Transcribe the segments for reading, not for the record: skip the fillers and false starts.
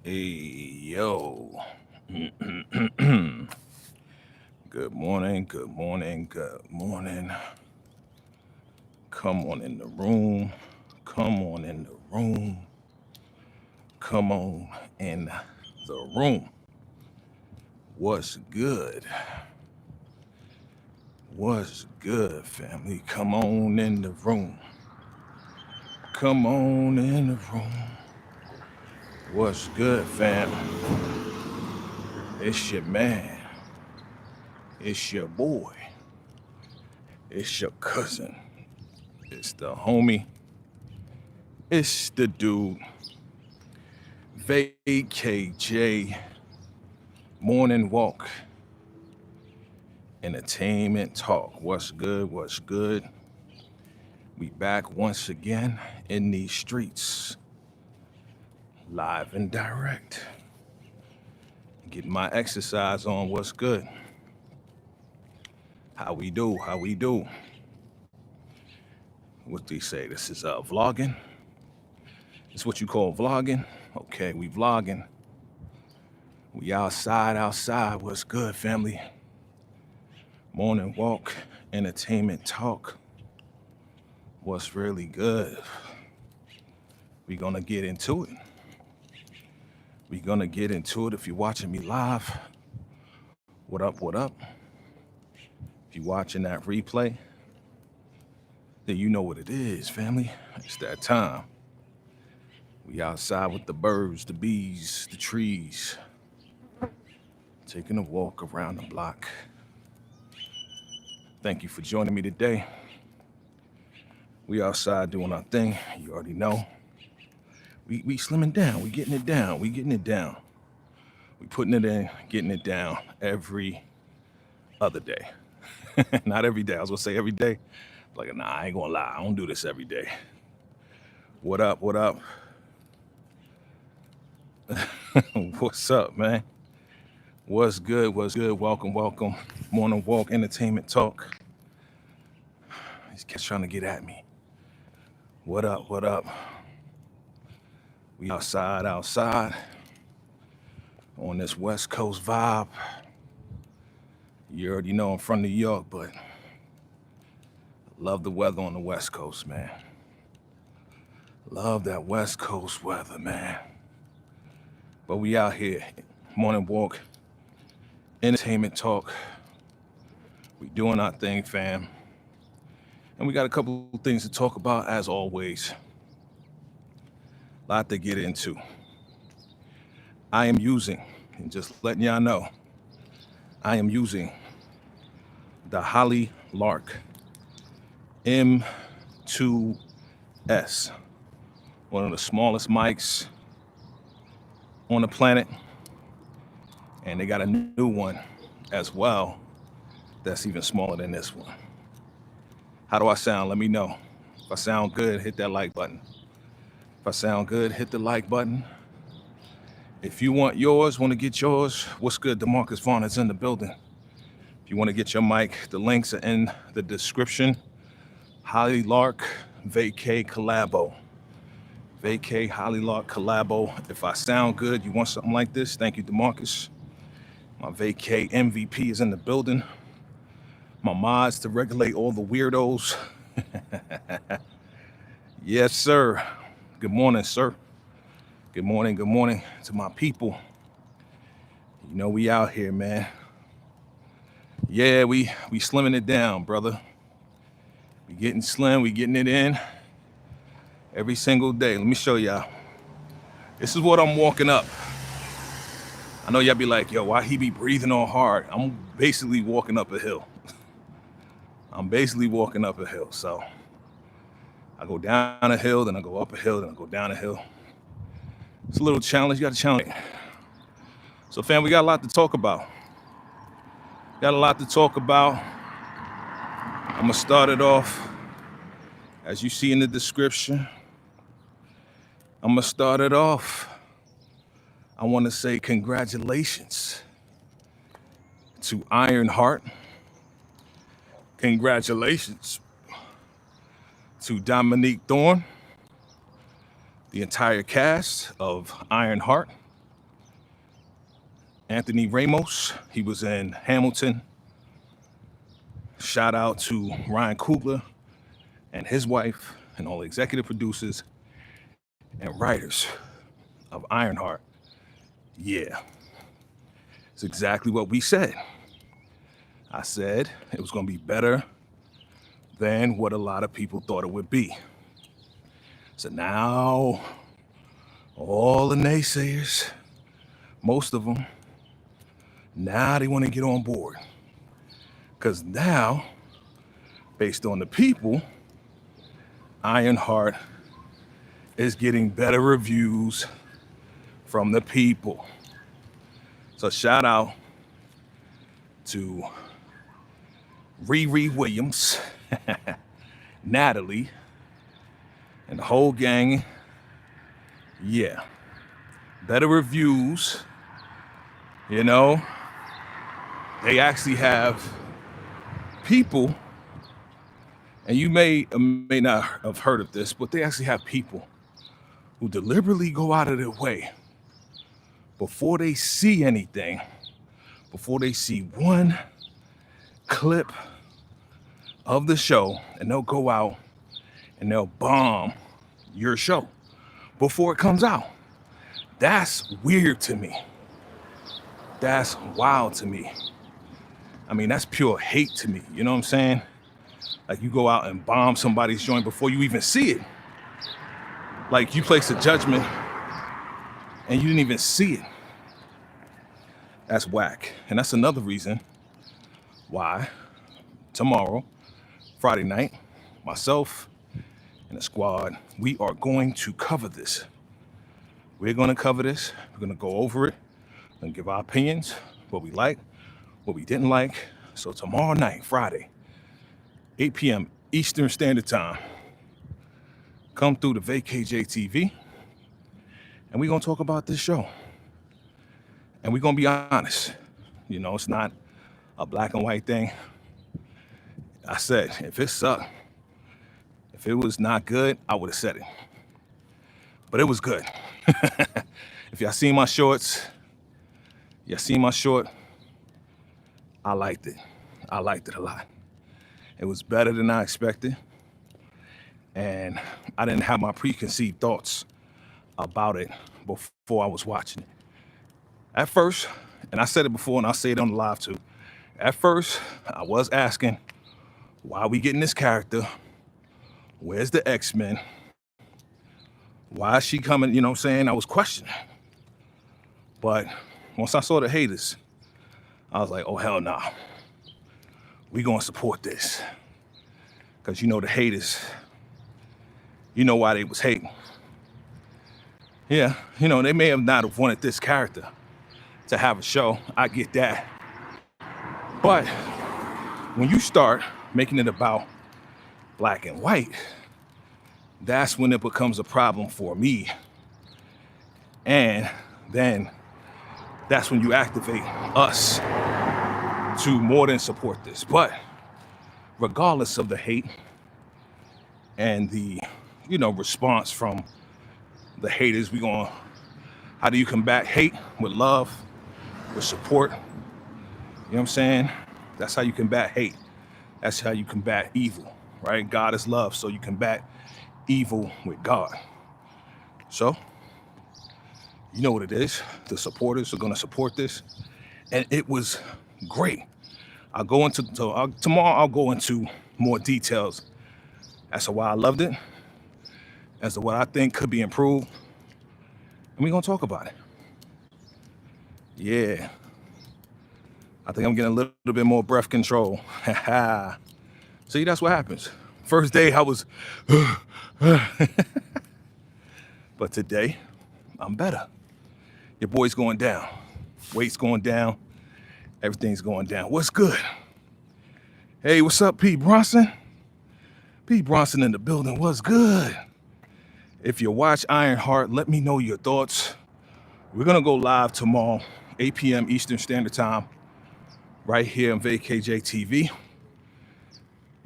Hey, yo. Good morning, good morning, good morning. Come on in the room. Come on in the room. Come on in the room. What's good? What's good, family? Come on in the room. Come on in the room. What's good, fam? It's your man. It's your boy. It's your cousin. It's the homie. It's the dude. VACAYJ Morning Walk. Entertainment talk. What's good? What's good? We back once again in these streets. Live and direct. Getting my exercise on. What's good? How we do? How we do? What they say? This is vlogging. It's what you call vlogging. Okay, we vlogging. We outside. What's good, family? Morning walk, entertainment talk. What's really good? We're gonna get into it. We're gonna get into it. If you're watching me live, what up, what up? If you're watching that replay, then you know what it is, family. It's that time. We outside with the birds, the bees, the trees, taking a walk around the block. Thank you for joining me today. We outside doing our thing. You already know. We slimming down. We getting it down. We getting it down. We putting it in, getting it down every other day. Not every day. I was gonna say every day. Like, nah, I ain't gonna lie. I don't do this every day. What up? What up? What's up, man? What's good? What's good? Welcome, welcome. Morning walk, entertainment talk. These cats trying to get at me. What up? What up? We outside on this West Coast vibe. You already know I'm from New York, but I love the weather on the West Coast, man. Love that West Coast weather, man. But we out here, morning walk, entertainment talk. We doing our thing, fam. And we got a couple of things to talk about, as always. A lot to get into. I am using, and just letting y'all know, I am using the Holly Lark M2S, one of the smallest mics on the planet. And they got a new one as well that's even smaller than this one. How do I sound? Let me know. If I sound good, hit that like button. If I sound good, hit the like button. If you want yours, want to get yours, what's good? DeMarcus Vaughn is in the building. If you want to get your mic, the links are in the description. Holly Lark, VACAY Collabo. VACAY, Holly Lark Collabo. If I sound good, you want something like this, thank you, DeMarcus. My VACAY MVP is in the building. My mods to regulate all the weirdos. Yes, sir. Good morning, sir. Good morning to my people. You know we out here, man. Yeah, we slimming it down, brother. We getting slim, we getting it in every single day. Let me show y'all. This is what I'm walking up. I know y'all be like, yo, why he be breathing all hard? I'm basically walking up a hill. So I go down a hill, then I go up a hill, then I go down a hill. It's a little challenge, you got to challenge it. So fam, we got a lot to talk about. I'm gonna start it off, as you see in the description. I want to say congratulations to IronHeart. Congratulations to Dominique Thorne, the entire cast of IronHeart. Anthony Ramos, he was in Hamilton. Shout out to Ryan Coogler and his wife and all the executive producers and writers of IronHeart. Yeah, it's exactly what we said. I said it was going to be better than what a lot of people thought it would be. So now all the naysayers, most of them, now they want to get on board. Because now, based on the people, IronHeart is getting better reviews from the people. So shout out to Riri Williams, Natalie, and the whole gang. Yeah, better reviews. You know, they actually have people, and you may or may not have heard of this, but they actually have people who deliberately go out of their way before they see anything, before they see one clip of the show, and they'll go out and they'll bomb your show before it comes out. That's weird to me. That's wild to me. I mean, that's pure hate to me. You know what I'm saying? Like, you go out and bomb somebody's joint before you even see it. Like, you place a judgment and you didn't even see it. That's whack. And that's another reason why tomorrow, Friday night, myself and the squad, we are going to cover this. We're going to cover this. We're going to go over it and give our opinions, what we like, what we didn't like. So tomorrow night, Friday, 8 p.m. Eastern Standard Time, come through the VACAY-JayTV, and we're going to talk about this show. And we're going to be honest. You know, it's not a black and white thing. I said, if it sucked, if it was not good, I would have said it. But it was good. If y'all seen my shorts, y'all seen my short, I liked it. I liked it a lot. It was better than I expected. And I didn't have my preconceived thoughts about it before I was watching it. At first, and I said it before and I'll say it on the live too, at first I was asking, why are we getting this character? Where's the X-Men? Why is she coming? You know what I'm saying? I was questioning. But once I saw the haters, I was like, oh, hell no. We gonna support this. Because you know the haters, you know why they was hating. Yeah, you know, they may have not have wanted this character to have a show. I get that. But when you start making it about black and white, that's when it becomes a problem for me. And then that's when you activate us to more than support this. But regardless of the hate and the, you know, response from the haters, how do you combat hate? With love, with support. You know what I'm saying? That's how you combat hate. That's how you combat evil, right? God is love, so you combat evil with God. So, you know what it is. The supporters are gonna support this. And it was great. Tomorrow I'll go into more details as to why I loved it, as to what I think could be improved. And we're gonna talk about it. Yeah. I think I'm getting a little bit more breath control. See, that's what happens. First day I was, but today I'm better. Your boy's going down. Weight's going down. Everything's going down. What's good? Hey, what's up, Pete Bronson? Pete Bronson in the building. What's good? If you watch IronHeart, let me know your thoughts. We're gonna go live tomorrow, 8 p.m. Eastern Standard Time, right here on VACAY-JayTV.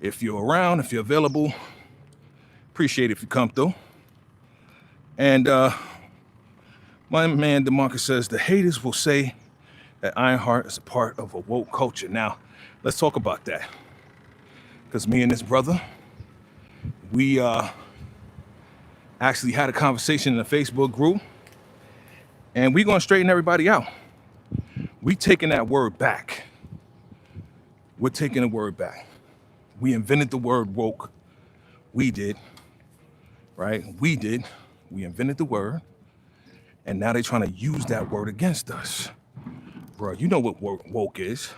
If you're around, if you're available, appreciate it if you come through. And my man DeMarcus says the haters will say that IronHeart is a part of a woke culture. Now, let's talk about that. Because me and this brother, we actually had a conversation in the Facebook group, and we're going to straighten everybody out. We taking that word back. We're taking the word back. We invented the word woke. We did, right? We did. We invented the word, and now they're trying to use that word against us. Bro, you know what woke is.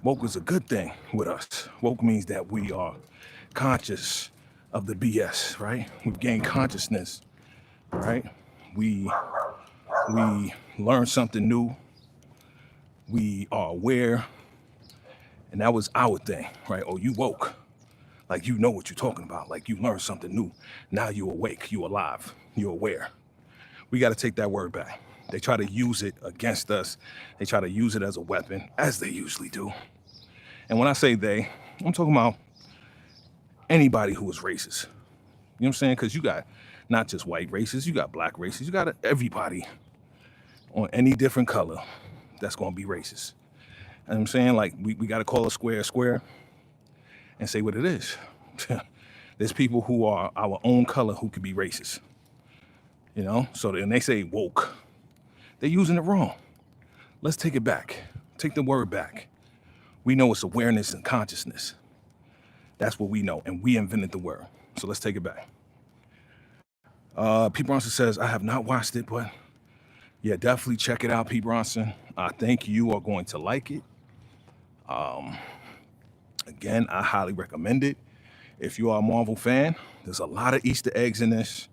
Woke is a good thing with us. Woke means that we are conscious of the BS, right? We've gained consciousness, right? We learn something new. We are aware, and that was our thing, right? Oh, you woke, like you know what you're talking about, like you learned something new. Now you're awake, you're alive, you're aware. We got to take that word back. They try to use it against us. They try to use it as a weapon, as they usually do. And when I say they, I'm talking about anybody who is racist. You know what I'm saying? Because you got not just white racists, you got black racists, you got everybody on any different color that's going to be racist. And I'm saying, like, we got to call a square and say what it is. There's people who are our own color who could be racist. You know? So when they say woke, they're using it wrong. Let's take it back. Take the word back. We know it's awareness and consciousness. That's what we know, and we invented the word. So let's take it back. P. Bronson says, I have not watched it, but yeah, definitely check it out, P. Bronson. I think you are going to like it. Again, I highly recommend it. If you are a Marvel fan, there's a lot of Easter eggs in this.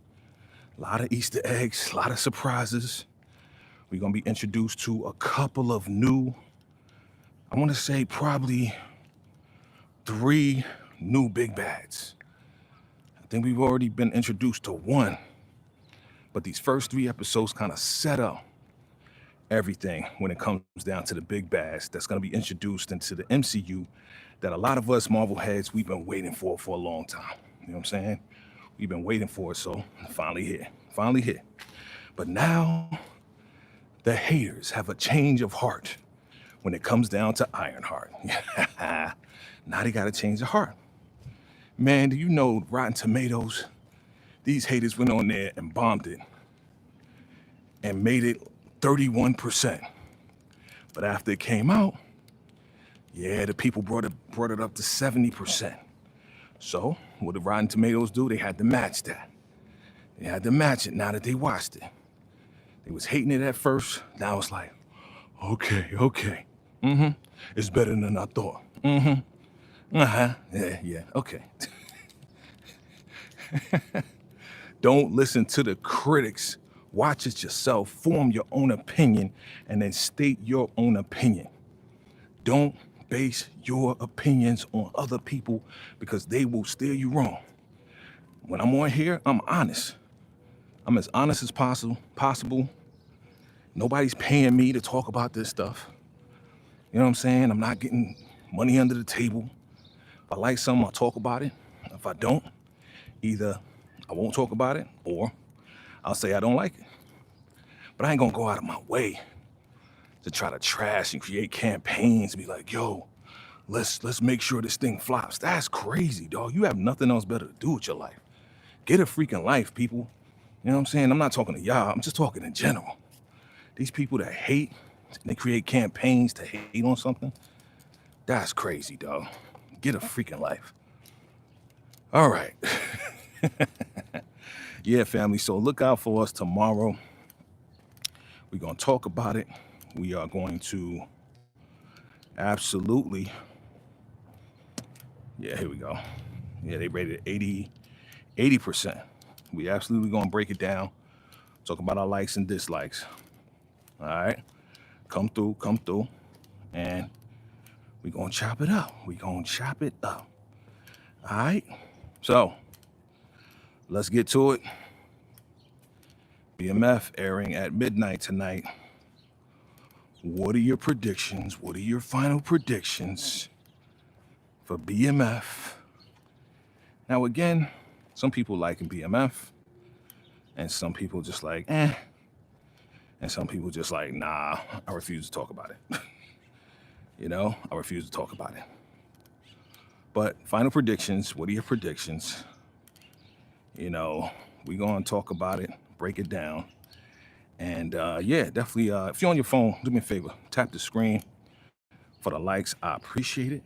A lot of Easter eggs, a lot of surprises. We're going to be introduced to a couple of new, I want to say probably 3 new big bads. I think we've already been introduced to one, but these first 3 episodes kind of set up everything when it comes down to the big bads that's going to be introduced into the MCU that a lot of us Marvel heads, we've been waiting for a long time. You know what I'm saying? We've been waiting for it, so finally here. But now the haters have a change of heart when it comes down to IronHeart. Now they got to change their heart. Man, do you know Rotten Tomatoes? These haters went on there and bombed it and made it 31%. But after it came out, yeah, the people brought it up to 70%. So what did Rotten Tomatoes do? They had to match that. They had to match it now that they watched it. They was hating it at first. Now it's like, okay. It's better than I thought. Yeah, okay. Don't listen to the critics. Watch it yourself, form your own opinion, and then state your own opinion. Don't base your opinions on other people because they will steer you wrong. When I'm on here, I'm honest. I'm as honest as possible. Nobody's paying me to talk about this stuff. You know what I'm saying? I'm not getting money under the table. If I like something, I'll talk about it. If I don't, either I won't talk about it or I'll say I don't like it. But I ain't gonna go out of my way to try to trash and create campaigns and be like, yo, let's make sure this thing flops. That's crazy, dog. You have nothing else better to do with your life. Get a freaking life, people. You know what I'm saying? I'm not talking to y'all. I'm just talking in general. These people that hate, they create campaigns to hate on something. That's crazy, dog. Get a freaking life. All right. Yeah, family. So look out for us tomorrow. We're going to talk about it. We are going to absolutely. Yeah, here we go. Yeah, they rated 80%. We absolutely going to break it down. Talk about our likes and dislikes. All right. Come through. And we're going to chop it up. All right. So let's get to it. BMF airing at midnight tonight. What are your predictions? What are your final predictions for BMF? Now, again, some people liking BMF and some people just like, eh. And some people just like, nah, I refuse to talk about it. You know, I refuse to talk about it. But final predictions, what are your predictions? You know, we're going to talk about it, break it down. And yeah, definitely, if you're on your phone, do me a favor, tap the screen for the likes. I appreciate it.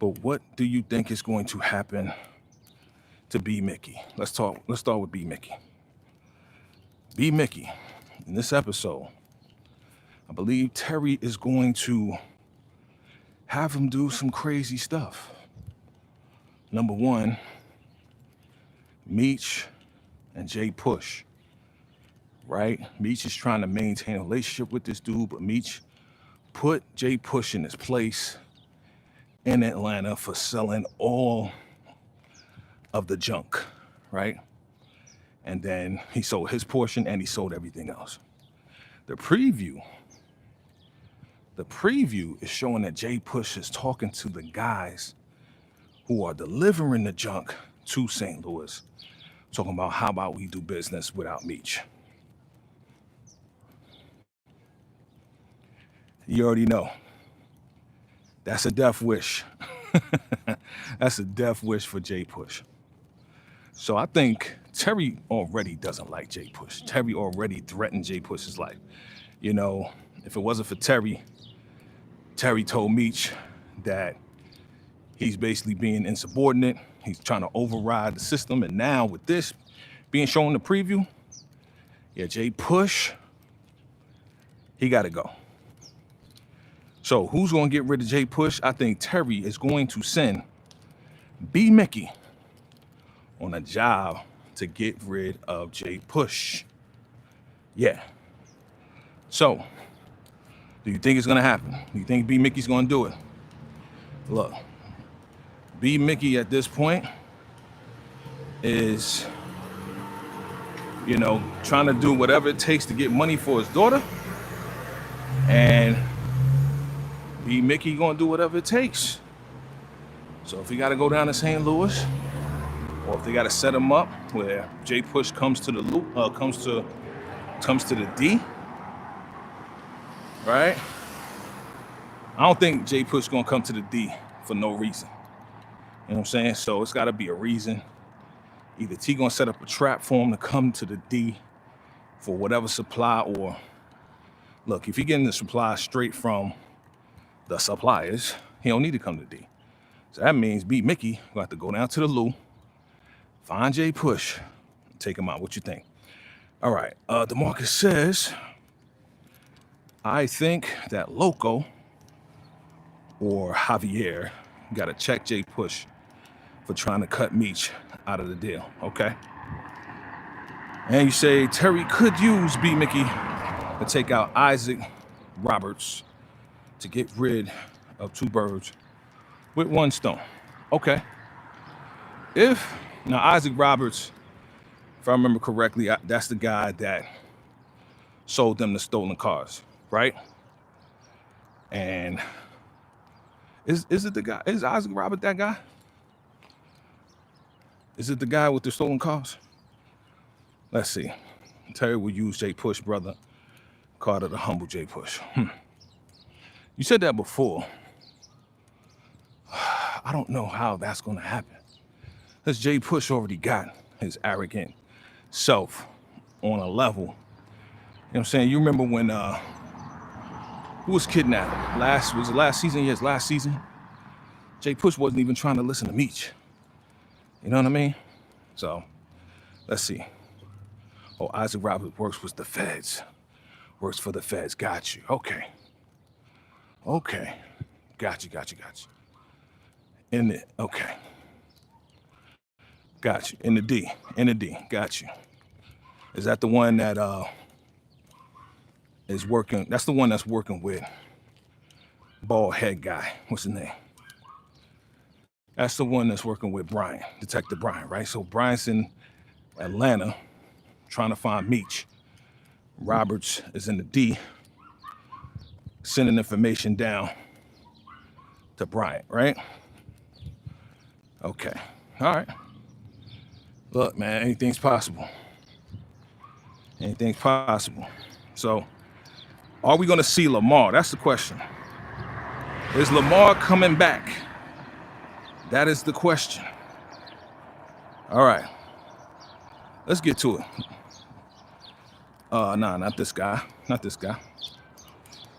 But what do you think is going to happen to B Mickey? Let's start with B Mickey. B Mickey, in this episode, I believe Terry is going to have him do some crazy stuff. Number one, Meech and Jay Push, right? Meech is trying to maintain a relationship with this dude, but Meech put Jay Push in his place in Atlanta for selling all of the junk, right? And then he sold his portion and he sold everything else. The preview is showing that Jay Push is talking to the guys who are delivering the junk to St. Louis, talking about how about we do business without Meech. You already know. That's a death wish. That's a death wish for Jay Push. So I think Terry already doesn't like Jay Push. Terry already threatened Jay Push's life. You know, if it wasn't for Terry told Meech that he's basically being insubordinate. He's trying to override the system. And now with this being shown in the preview, yeah, Jay Push, he got to go. So who's going to get rid of Jay Push? I think Terry is going to send B Mickey on a job to get rid of Jay Push. Yeah. So, do you think it's going to happen? Do you think B Mickey's going to do it? Look, B Mickey at this point is, you know, trying to do whatever it takes to get money for his daughter. And B Mickey going to do whatever it takes. So if he got to go down to St. Louis, or if they got to set him up where Jay Push comes to the loop, comes to the D, right? I don't think Jay Push gonna come to the D for no reason. You know what I'm saying? So it's got to be a reason. Either T gonna set up a trap for him to come to the D for whatever supply, or look, if you're getting the supply straight from the suppliers, he don't need to come to the D. So that means B Mickey gonna have to go down to the Lou, find Jay Push, take him out. What you think? All right. DeMarcus says, I think that Loco or Javier got to check Jay Push for trying to cut Meech out of the deal. Okay. And you say Terry could use B Mickey to take out Isaac Roberts to get rid of two birds with one stone. Okay. Now Isaac Roberts, if I remember correctly, that's the guy that sold them the stolen cars, right? And is it the guy? Is Isaac Roberts that guy? Is it the guy with the stolen cars? Let's see. Terry will use Jay Push, brother. Carter the humble Jay Push. You said that before. I don't know how that's going to happen. Because Jay Push already got his arrogant self on a level. You know what I'm saying? You remember when who was kidnapped? Was it last season? Yes, last season. Jay Push wasn't even trying to listen to Meech. You know what I mean? So, let's see. Oh, Isaac Roberts works with the feds. Works for the feds. Got you. Okay. Got you. Okay. Got you. In the D. Got you. Is that the one that is working? That's the one that's working with bald head guy. What's his name? That's the one that's working with Brian, Detective Brian, right? So Brian's in Atlanta trying to find Meech. Roberts is in the D, sending information down to Brian, right? Okay. All right. Look, man, anything's possible. Anything's possible. So are we gonna see Lamar? That's the question. Is Lamar coming back? That is the question. All right, let's get to it. Nah, not this guy, not this guy.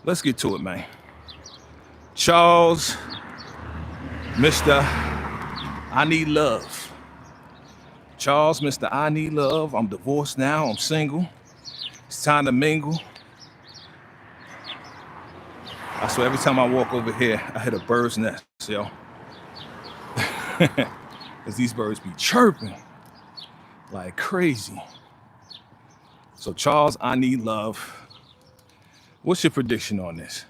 Let's get to it, man. Charles, Mr. I Need Love. Charles, Mr. I Need Love. I'm divorced now, I'm single. It's time to mingle. I swear every time I walk over here, I hit a bird's nest, yo. Because these birds be chirping like crazy. So Charles, I Need Love. What's your prediction on this?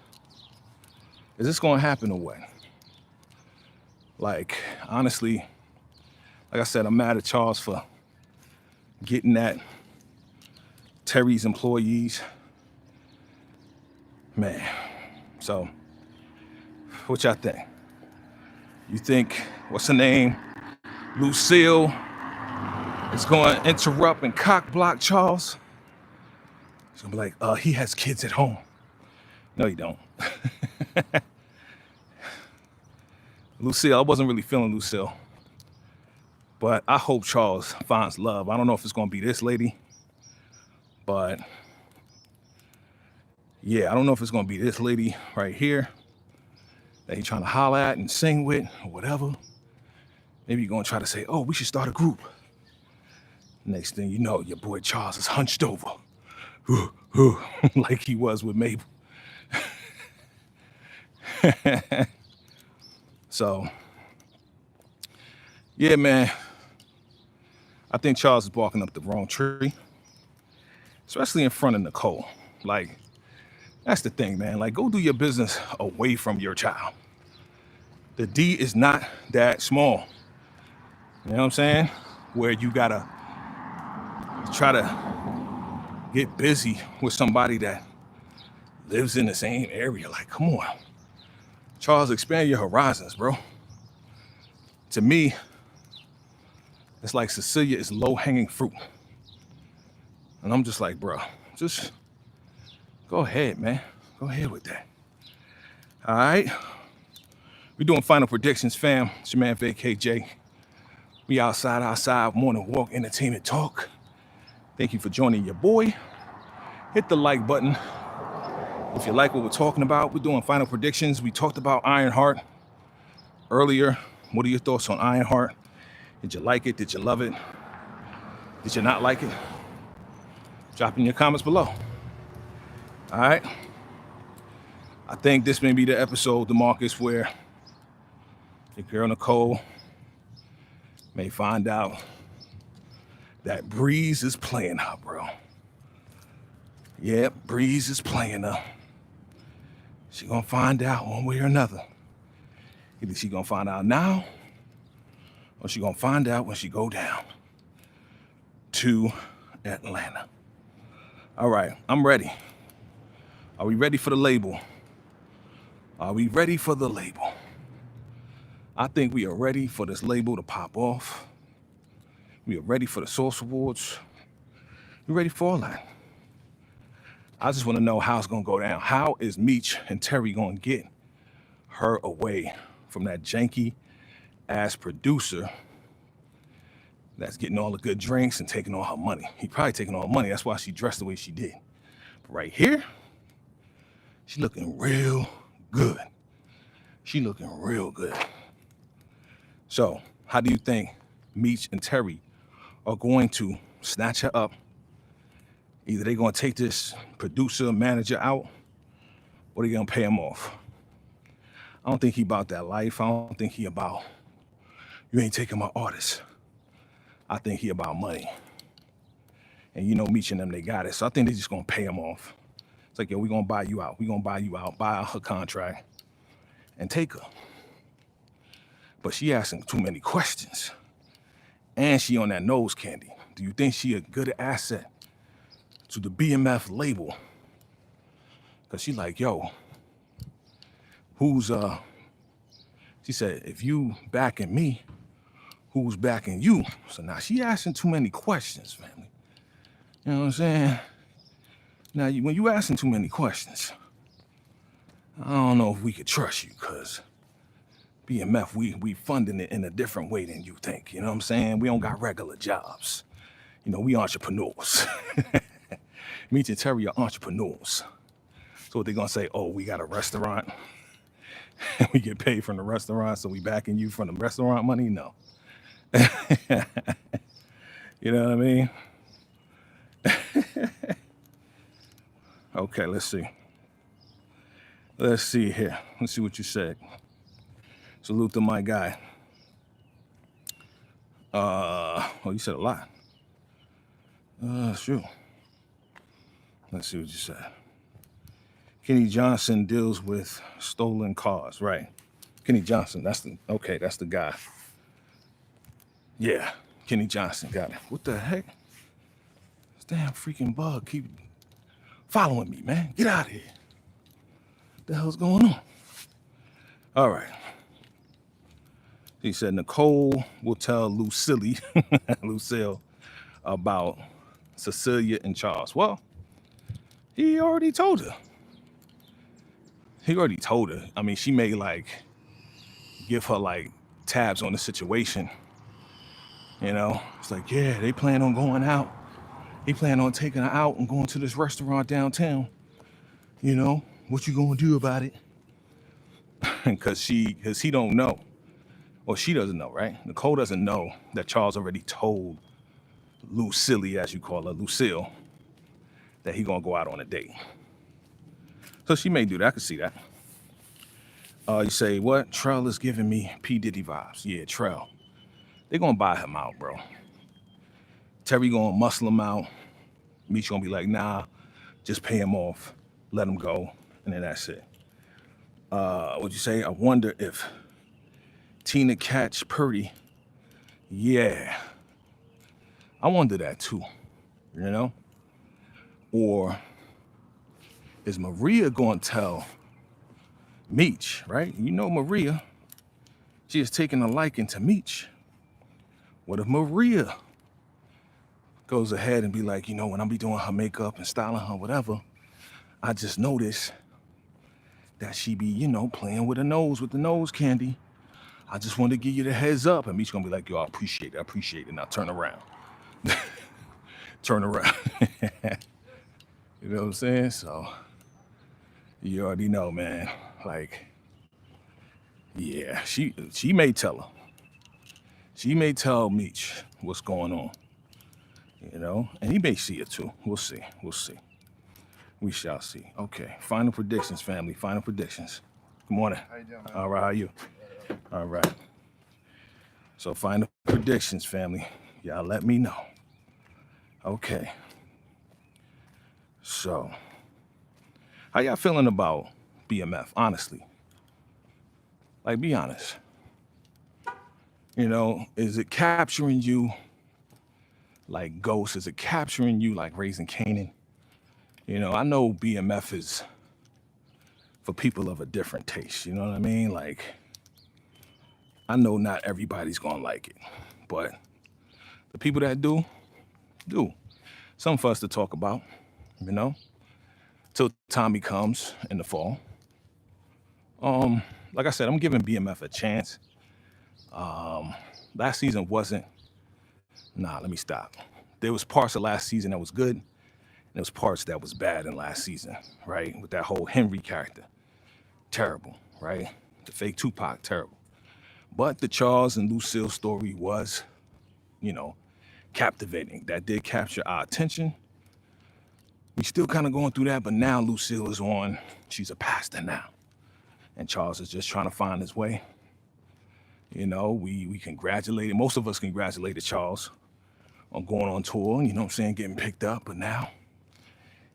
Is this gonna happen or what? Like, honestly, like I said, I'm mad at Charles for getting at Terry's employees. Man, so what y'all think? You think, what's her name? Lucille is going to interrupt and cock block Charles? She's gonna be like, he has kids at home. No, you don't. Lucille, I wasn't really feeling Lucille, but I hope Charles finds love. I don't know if it's gonna be this lady, but yeah, I don't know if it's gonna be this lady right here that he's trying to holler at and sing with or whatever. Maybe you're gonna try to say, oh, we should start a group. Next thing you know, your boy Charles is hunched over, like he was with Mabel. So, yeah, man, I think Charles is barking up the wrong tree, especially in front of Nicole. Like, that's the thing, man. Like, go do your business away from your child. The D is not that small. You know what I'm saying? Where you gotta try to get busy with somebody that lives in the same area. Like, come on. Charles, expand your horizons, bro. To me, it's like Cecilia is low-hanging fruit. And I'm just like, bro, just go ahead, man. Go ahead with that. All right. We're doing final predictions, fam. It's your man, VACAY-J. We outside, morning walk, entertainment talk. Thank you for joining your boy. Hit the like button if you like what we're talking about. We're doing final predictions. We talked about IronHeart earlier. What are your thoughts on IronHeart? Did you like it? Did you love it? Did you not like it? Drop in your comments below. All right. I think this may be the episode, DeMarcus, where your girl Nicole may find out that Breeze is playing her, bro. Yep, Breeze is playing her. She gonna find out one way or another. Either she gonna find out now, or she gonna find out when she go down to Atlanta. All right, I'm ready. Are we ready for the label? Are we ready for the label? I think we are ready for this label to pop off. We are ready for the Source Awards. We're ready for all that. I just want to know how it's going to go down. How is Meech and Terry going to get her away from that janky-ass producer that's getting all the good drinks and taking all her money? He probably taking all her money. That's why she dressed the way she did. But right here, she looking real good. She looking real good. So how do you think Meech and Terry are going to snatch her up? Either they're going to take this producer, manager out, or they're going to pay him off. I don't think he about that life. I don't think he about, you ain't taking my artist. I think he about money. And you know, Meech and them, they got it. So I think they're just going to pay him off. It's like, yo, we're going to buy you out. We're going to buy you out, buy out her contract, and take her. But she asking too many questions. And she on that nose candy. Do you think she a good asset to the BMF label? Because she like, yo, who's, she said, if you backing me, who's backing you? So now she asking too many questions, family. You know what I'm saying? Now, when you asking too many questions, I don't know if we could trust you, because BMF, we funding it in a different way than you think. You know what I'm saying? We don't got regular jobs. You know, we entrepreneurs. Meet and Terry are entrepreneurs. So what they gonna say? Oh, we got a restaurant. We get paid from the restaurant, so we backing you from the restaurant money? No. You know what I mean? Okay, let's see. Let's see here. Let's see what you said. Salute to my guy. Oh, you said a lot. Sure. Let's see what you said. Kenny Johnson deals with stolen cars, right? Kenny Johnson, that's the guy. Yeah, Kenny Johnson, got it. What the heck? This damn freaking bug keep following me, man. Get out of here. What the hell's going on? All right. He said Nicole will tell Lucille about Cecilia and Charles. Well, he already told her. I mean, she may like give her like tabs on the situation. You know, it's like, yeah, they plan on going out. He plan on taking her out and going to this restaurant downtown. You know, what you gonna do about it? Because he don't know, or she doesn't know, right? Nicole doesn't know that Charles already told Lucille, as you call her, Lucille, that he gonna go out on a date. So she may do that. I can see that. You say, what? Trell is giving me P. Diddy vibes. Yeah, Trell. They're gonna buy him out, bro. Terry gonna muscle him out. Meech gonna be like, nah, just pay him off, let him go, and then that's it. What'd you say? I wonder if Tina catch Purdy. Yeah. I wonder that too, you know? Or is Maria gonna tell Meech, right? You know Maria, she is taking a liking to Meech. What if Maria goes ahead and be like, you know, when I be doing her makeup and styling her, whatever, I just noticed that she be, you know, playing with the nose candy. I just wanted to give you the heads up. And Meech gonna be like, yo, I appreciate it. Now turn around. Turn around. You know what I'm saying? So you already know, man. Like, yeah, she may tell her. She may tell Meech what's going on. You know, and he may see it too. We'll see. We shall see. Okay, final predictions, family. Final predictions. Good morning. How you doing, man? All right, how are you? All right. So final predictions, family. Y'all let me know. Okay. So, how y'all feeling about BMF, honestly? Like, be honest. You know, is it capturing you like Ghost? Is it capturing you like Raising Kanan? You know, I know BMF is for people of a different taste, you know what I mean? Like, I know not everybody's gonna like it, but the people that do. Something for us to talk about, you know, till Tommy comes in the fall. Like I said, I'm giving BMF a chance. Last season wasn't, let me stop. There was parts of last season that was good, and there was parts that was bad in last season, right? With that whole Henry character. Terrible, right? The fake Tupac, terrible. But the Charles and Lucille story was, you know, captivating. That did capture our attention. We still kind of going through that, but now Lucille is on. She's a pastor now. And Charles is just trying to find his way. You know, we congratulated, most of us congratulated Charles on going on tour, you know what I'm saying, getting picked up, but now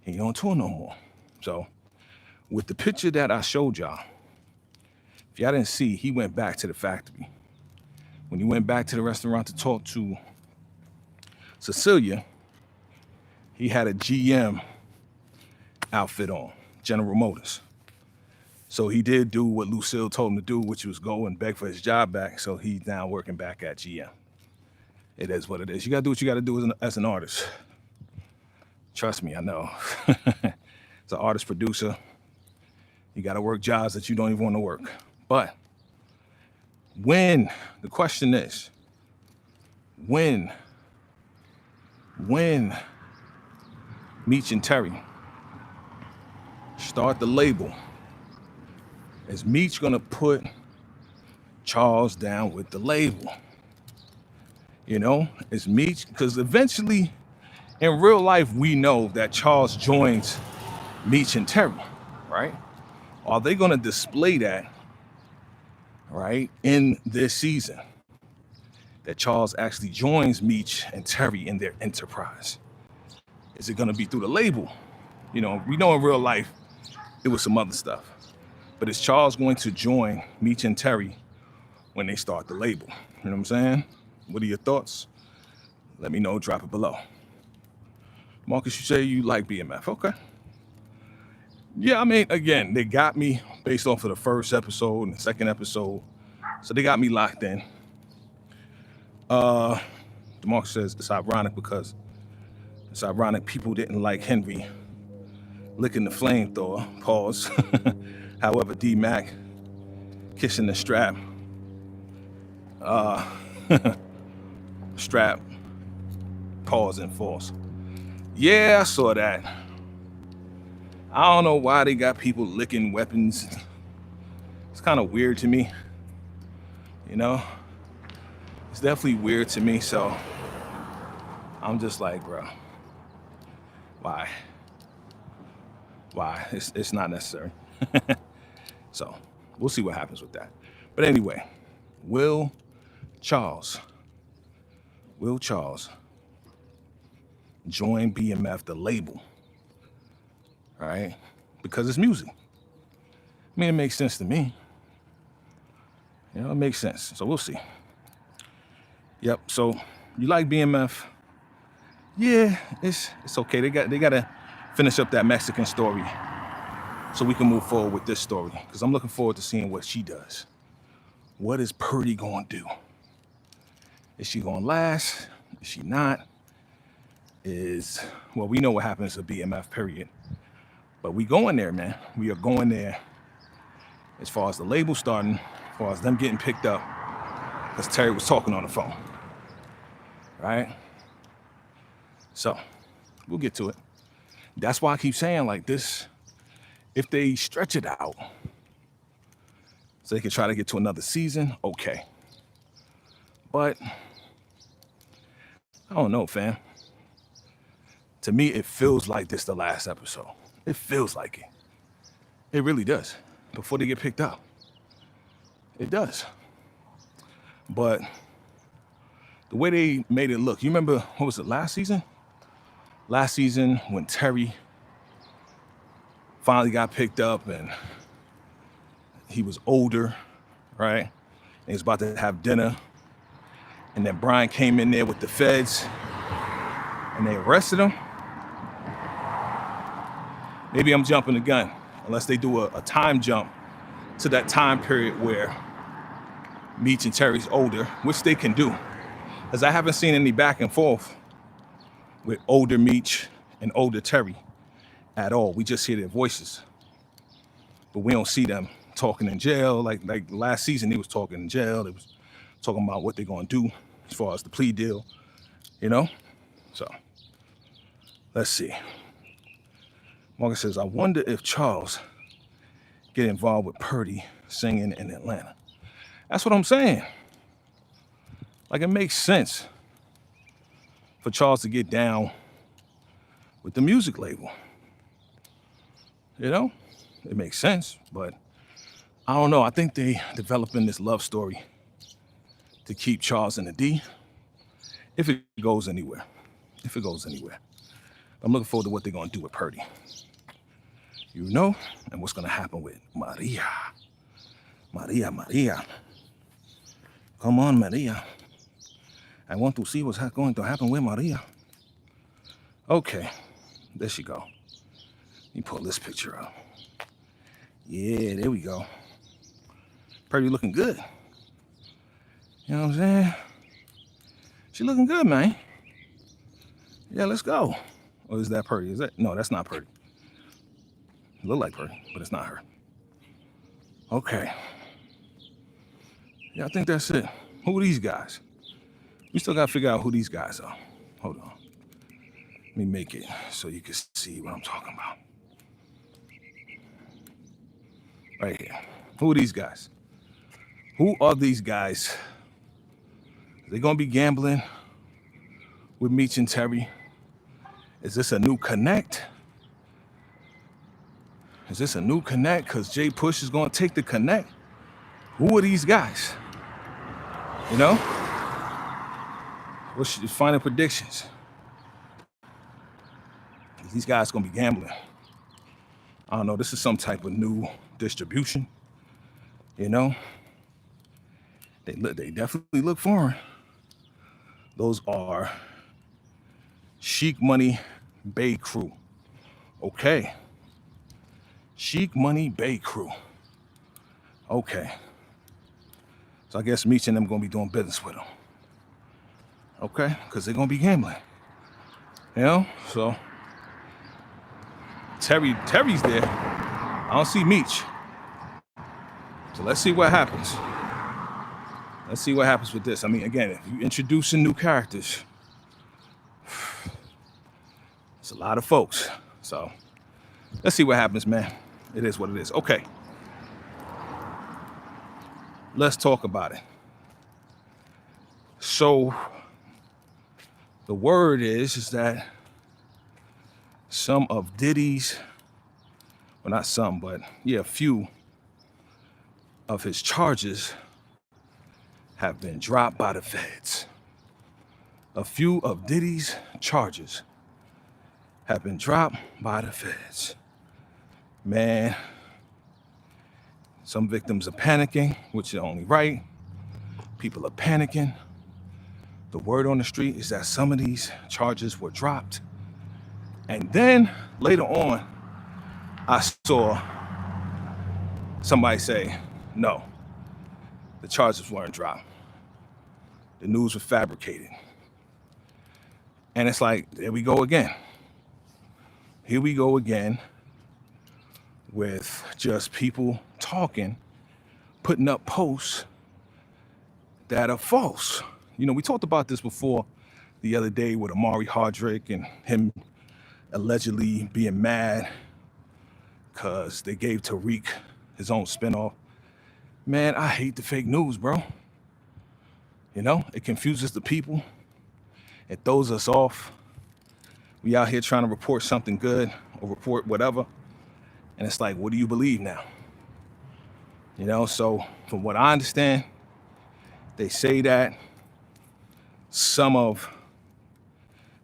he ain't on tour no more. So with the picture that I showed y'all, if y'all didn't see, he went back to the factory. When he went back to the restaurant to talk to Cecilia, he had a GM outfit on, General Motors. So he did do what Lucille told him to do, which was go and beg for his job back. So he's now working back at GM. It is what it is. You gotta do what you gotta do as an artist. Trust me, I know. As an artist producer, you got to work jobs that you don't even want to work. But the question is, when Meech and Terry start the label, is Meech gonna put Charles down with the label? You know, is Meech, because eventually in real life we know that Charles joins Meech and Terry, right? Are they gonna display that, right, in this season? That Charles actually joins Meech and Terry in their enterprise? Is it gonna be through the label? You know, we know in real life it was some other stuff. But is Charles going to join Meech and Terry when they start the label? You know what I'm saying? What are your thoughts? Let me know, drop it below. Marcus, you say you like BMF, okay. Yeah, I mean, again, they got me based off of the first episode and the second episode. So they got me locked in. DeMarcus says it's ironic because it's ironic people didn't like Henry licking the flamethrower, pause. However, D-Mac kissing the strap, strap, pause and false. Yeah, I saw that. I don't know why they got people licking weapons. It's kind of weird to me, you know? It's definitely weird to me, so I'm just like, bro, why? Why? It's not necessary. So we'll see what happens with that. But anyway, will Charles join BMF, the label, all right? Because it's music. I mean, it makes sense to me. You know, it makes sense. So we'll see. Yep. So you like BMF? Yeah, it's okay. They gotta finish up that Mexican story so we can move forward with this story. Because I'm looking forward to seeing what she does. What is Purdy gonna do? Is she gonna last? Is she not? Well, we know what happens to BMF, period. But we going there, man. We are going there as far as the label starting, as far as them getting picked up, because Terry was talking on the phone, right? So we'll get to it. That's why I keep saying like this, if they stretch it out so they can try to get to another season, okay. But I don't know, fam. To me, it feels like this the last episode. It feels like it. It really does. Before they get picked up. It does. But the way they made it look, you remember, what was it, last season? Last season when Terry finally got picked up and he was older, right? And he was about to have dinner. And then Brian came in there with the feds and they arrested him. Maybe I'm jumping the gun, unless they do a time jump to that time period where Meech and Terry's older, which they can do. Because I haven't seen any back and forth with older Meech and older Terry at all. We just hear their voices. But we don't see them talking in jail. Like last season, they was talking in jail. They was talking about what they're gonna do as far as the plea deal, you know? So, let's see. Marcus says, I wonder if Charles get involved with Purdy singing in Atlanta. That's what I'm saying. Like, it makes sense for Charles to get down with the music label. You know? It makes sense, but I don't know. I think they developing this love story to keep Charles in the D, if it goes anywhere. If it goes anywhere. I'm looking forward to what they're gonna do with Purdy. You know, and what's gonna happen with Maria. Maria. Come on, Maria. I want to see what's going to happen with Maria. Okay, there she go. Let me pull this picture up. Yeah, there we go. Purdy looking good. You know what I'm saying? She looking good, man. Yeah, let's go. Or is that Purdy? Is that? No, that's not Purdy. It look like Purdy, but it's not her. Okay. Yeah, I think that's it. Who are these guys? We still got to figure out who these guys are. Hold on. Let me make it so you can see what I'm talking about. Right here. Who are these guys? Who are these guys? They're going to be gambling with Meech and Terry. Is this a new connect? Is this a new connect? Because Jay Push is going to take the connect. Who are these guys? You know? What's your final predictions? These guys going to be gambling. I don't know. This is some type of new distribution. You know? They definitely look foreign. Those are Chic Money Bay Crew. Okay. Chic Money Bay Crew. Okay. So I guess Meech and them gonna be doing business with them. Okay, because they're gonna be gambling. You know? So Terry's there. I don't see Meech. So let's see what happens. Let's see what happens with this. I mean, again, if you introducing new characters, it's a lot of folks. So let's see what happens, man. It is what it is. Okay. Let's talk about it. So the word is that some of Diddy's, well, not some, but yeah, a few of his charges have been dropped by the feds. A few of Diddy's charges have been dropped by the feds. Man, some victims are panicking, which is only right. People are panicking. The word on the street is that some of these charges were dropped. And then later on, I saw somebody say, no, the charges weren't dropped. The news was fabricated. And it's like, there we go again. Here we go again with just people talking, putting up posts that are false. You know, we talked about this before the other day with Amari Hardrick and him allegedly being mad because they gave Tariq his own spinoff. Man, I hate the fake news, bro. You know, it confuses the people. It throws us off. We out here trying to report something good or report whatever. And it's like, what do you believe now? You know, so from what I understand, they say that some of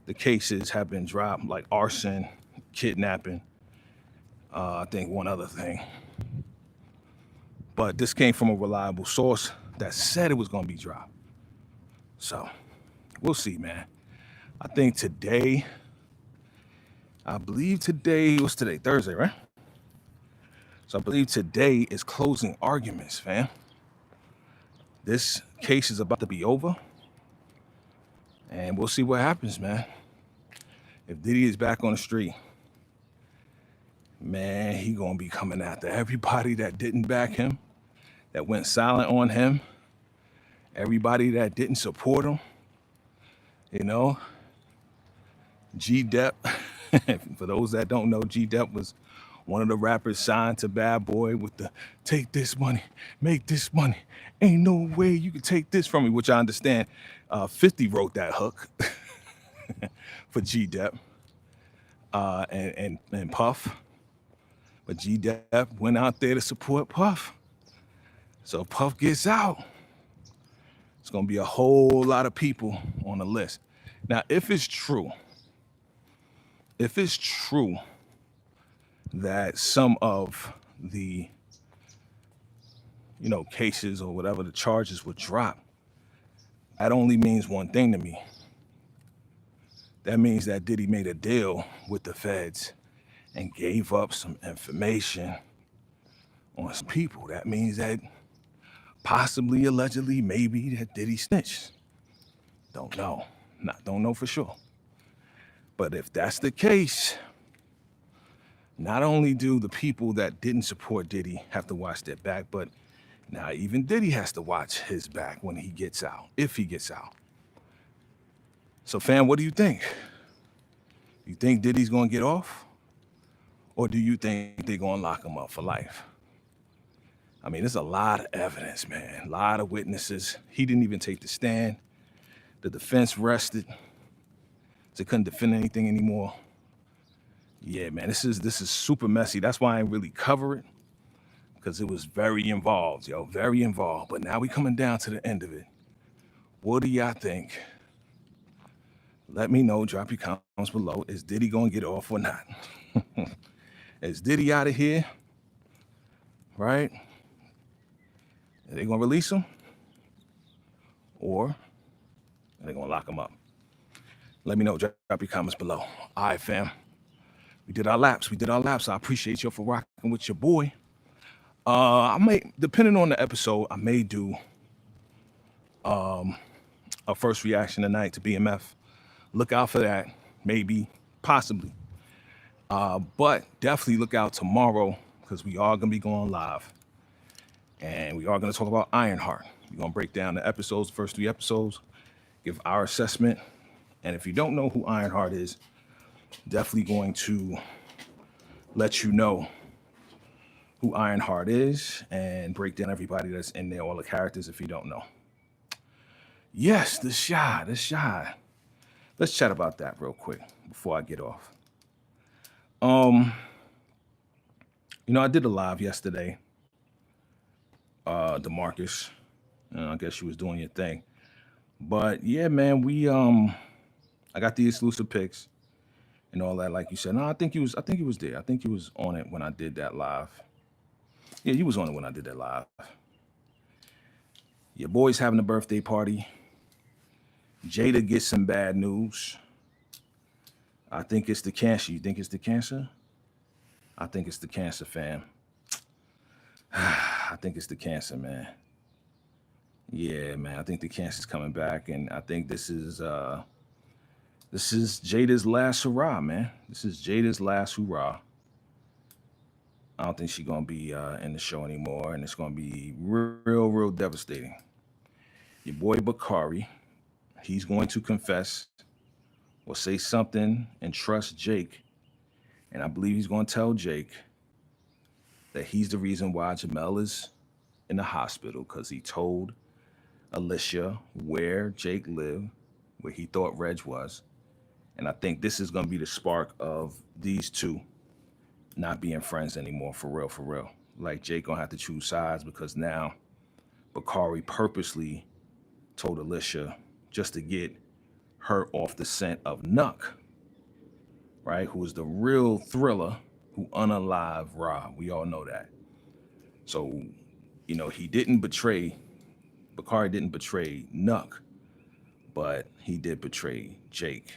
the cases have been dropped, like arson, kidnapping, I think one other thing. But this came from a reliable source that said it was going to be dropped. So we'll see, man. I think today, what's today? Thursday, right? So I believe today is closing arguments, fam. This case is about to be over. And we'll see what happens, man. If Diddy is back on the street, man, he gonna be coming after everybody that didn't back him, that went silent on him, everybody that didn't support him. You know, G-Dep, for those that don't know, G-Dep was one of the rappers signed to Bad Boy with the take this money, make this money. Ain't no way you can take this from me, which I understand. 50 wrote that hook for G-Dep and Puff. But G-Dep went out there to support Puff. So Puff gets out. It's gonna be a whole lot of people on the list. Now, if it's true that some of the, you know, cases or whatever the charges were dropped, that only means one thing to me. That means that Diddy made a deal with the feds and gave up some information on some people. That means that possibly, allegedly, maybe that Diddy snitched. Don't know. Don't know for sure. But if that's the case, not only do the people that didn't support Diddy have to watch their back, but now even Diddy has to watch his back when he gets out, if he gets out. So fam, what do you think? You think Diddy's gonna get off? Or do you think they're gonna lock him up for life? I mean, there's a lot of evidence, man. A lot of witnesses. He didn't even take the stand. The defense rested. They couldn't defend anything anymore. Yeah, man, this is super messy. That's why I didn't really cover it, because it was very involved, yo, very involved. But now we coming down to the end of it. What do y'all think? Let me know. Drop your comments below. Is Diddy gonna get off or not? Is Diddy out of here? Right? Are they gonna release him? Or are they gonna lock him up? Let me know. Drop your comments below. All right, fam. We did our laps. I appreciate you for rocking with your boy. I may, depending on the episode, I may do a first reaction tonight to BMF. Look out for that. Maybe, possibly. But definitely look out tomorrow, because we are gonna be going live. And we are gonna talk about IronHeart. We're gonna break down the episodes, the first 3 episodes, give our assessment. And if you don't know who IronHeart is, definitely going to let you know who IronHeart is and break down everybody that's in there, all the characters, if you don't know. Yes, the Shy. Let's chat about that real quick before I get off. You know, I did a live yesterday. DeMarcus, I guess you was doing your thing. But yeah, man, I got the exclusive picks and all that, like you said. No, I think he was there. I think he was on it when I did that live. Yeah, you was on it when I did that live. Your boy's having a birthday party. Jada gets some bad news. I think it's the cancer. You think it's the cancer? I think it's the cancer, fam. I think it's the cancer, man. Yeah, man. I think the cancer's coming back, and I think this is Jada's last hurrah, man. This is Jada's last hurrah. I don't think she's gonna be in the show anymore, and it's gonna be real devastating. Your boy Bakari, he's going to confess or say something and trust Jake, and I believe he's gonna tell Jake that he's the reason why Jamel is in the hospital, because he told Alicia where Jake lived, where he thought Reg was. And I think this is going to be the spark of these two not being friends anymore, for real. Like, Jake going to have to choose sides, because now Bakari purposely told Alicia just to get her off the scent of Nuck, right? Who is the real thriller who unalived Rob. We all know that. So, you know, Bakari didn't betray Nuck, but he did betray Jake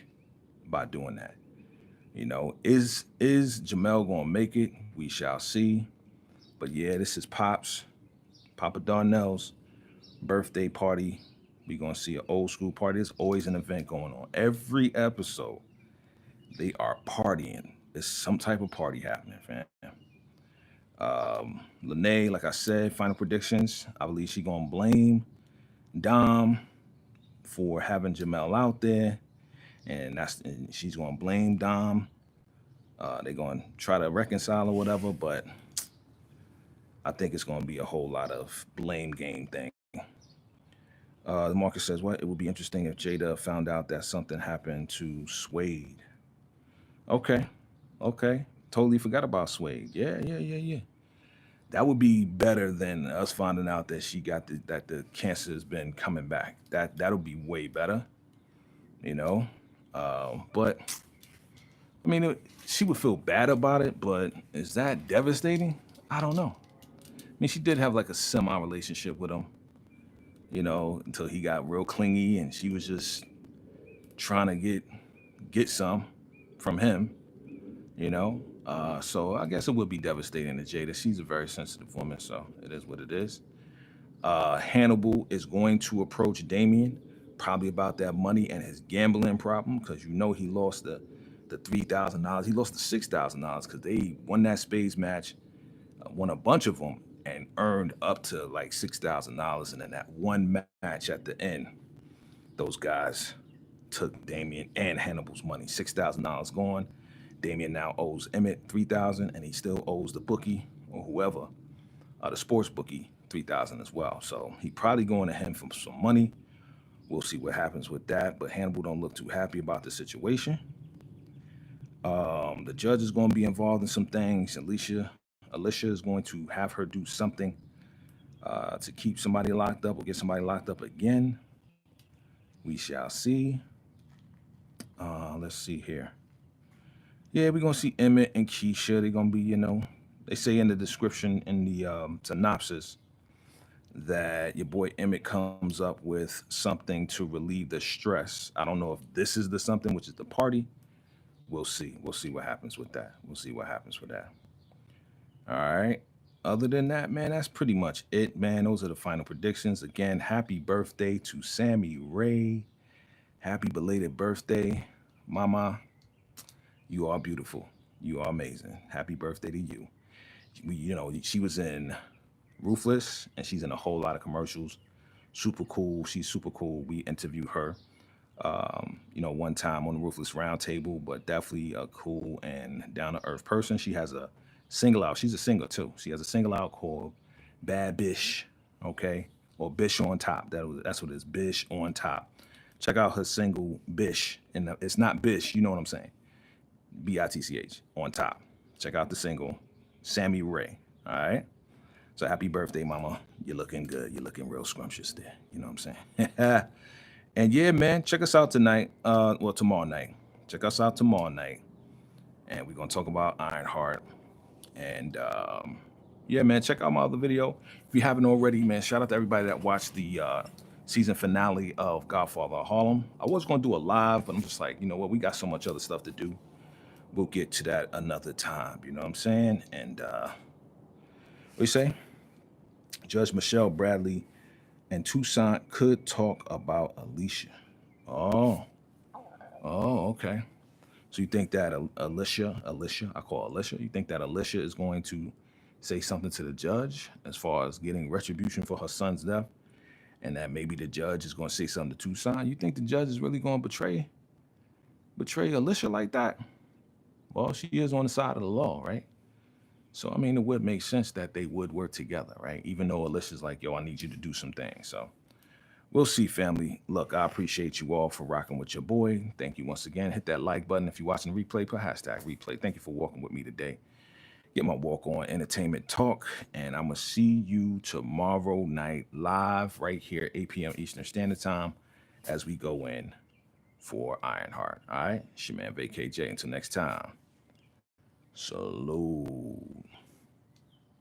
by doing that. You know, is Jamel gonna make it? We shall see. But yeah, this is Papa Darnell's birthday party. We're gonna see an old school party. There's always an event going on. Every episode, they are partying. There's some type of party happening, fam. Lene, like I said, final predictions. I believe she's gonna blame Dom for having Jamel out there, and she's gonna blame Dom. They're gonna try to reconcile or whatever, but I think it's gonna be a whole lot of blame game thing. The market says, what? It would be interesting if Jada found out that something happened to Suede. Okay. Totally forgot about Suede. Yeah. That would be better than us finding out that she got that the cancer has been coming back. That'll be way better, you know. But I mean, she would feel bad about it, but is that devastating? I don't know. I mean, she did have like a semi-relationship with him, you know, until he got real clingy, and she was just trying to get some from him, you know. So I guess it would be devastating to Jada. She's a very sensitive woman, so it is what it is. Hannibal is going to approach Damien, probably about that money and his gambling problem, because you know he lost the the $3,000. He lost the $6,000 because they won that spades match, won a bunch of them, and earned up to like $6,000. And then that one match at the end, those guys took Damien and Hannibal's money. $6,000 gone. Damien now owes Emmett $3,000, and he still owes the bookie or whoever, the sports bookie, $3,000 as well. So he probably going to him for some money. We'll see what happens with that. But Hannibal don't look too happy about the situation. The judge is going to be involved in some things. Alicia is going to have her do something to keep somebody locked up or get somebody locked up again. We shall see. Let's see here. Yeah, we're going to see Emmett and Keisha. They're going to be, you know, they say in the description in the synopsis that your boy Emmett comes up with something to relieve the stress. I don't know if this is the something, which is the party. We'll see. We'll see what happens with that. We'll see what happens with that. All right. Other than that, man, that's pretty much it, man. Those are the final predictions. Again, happy birthday to Sammy Ray. Happy belated birthday, Mama. You are beautiful. You are amazing. Happy birthday to you. You know, she was in Ruthless, and she's in a whole lot of commercials. Super cool. She's super cool. We interviewed her, you know, one time on the Ruthless Roundtable, but definitely a cool and down-to-earth person. She has a single out. She's a singer, too. She has a single out called Bad Bish, okay? Or Bish on Top. That's what it is, Bish on Top. Check out her single, Bish. And it's not Bish, you know what I'm saying. B-I-T-C-H, on top. Check out the single, Sammy Ray, all right? So happy birthday, Mama. You're looking good. You're looking real scrumptious there. You know what I'm saying? And yeah, man, check us out tonight. Well, tomorrow night. Check us out tomorrow night. And we're going to talk about IronHeart. And yeah, man, check out my other video. If you haven't already, man, shout out to everybody that watched the season finale of Godfather of Harlem. I was going to do a live, but I'm just like, you know what? We got so much other stuff to do. We'll get to that another time. You know what I'm saying? And what do you say? Judge Michelle Bradley and Toussaint could talk about Alicia. Oh, okay. So you think that Alicia, I call Alicia, you think that Alicia is going to say something to the judge as far as getting retribution for her son's death, and that maybe the judge is going to say something to Toussaint? You think the judge is really going to betray Alicia like that? Well, she is on the side of the law, right? So, I mean, it would make sense that they would work together, right? Even though Alicia's like, yo, I need you to do some things. So we'll see, family. Look, I appreciate you all for rocking with your boy. Thank you once again. Hit that like button if you're watching the replay. Put hashtag replay. Thank you for walking with me today. Get my walk on entertainment talk. And I'm going to see you tomorrow night live right here, 8 p.m. Eastern Standard Time as we go in for IronHeart. All right? It's your man, VACAY-J. Until next time. Salute.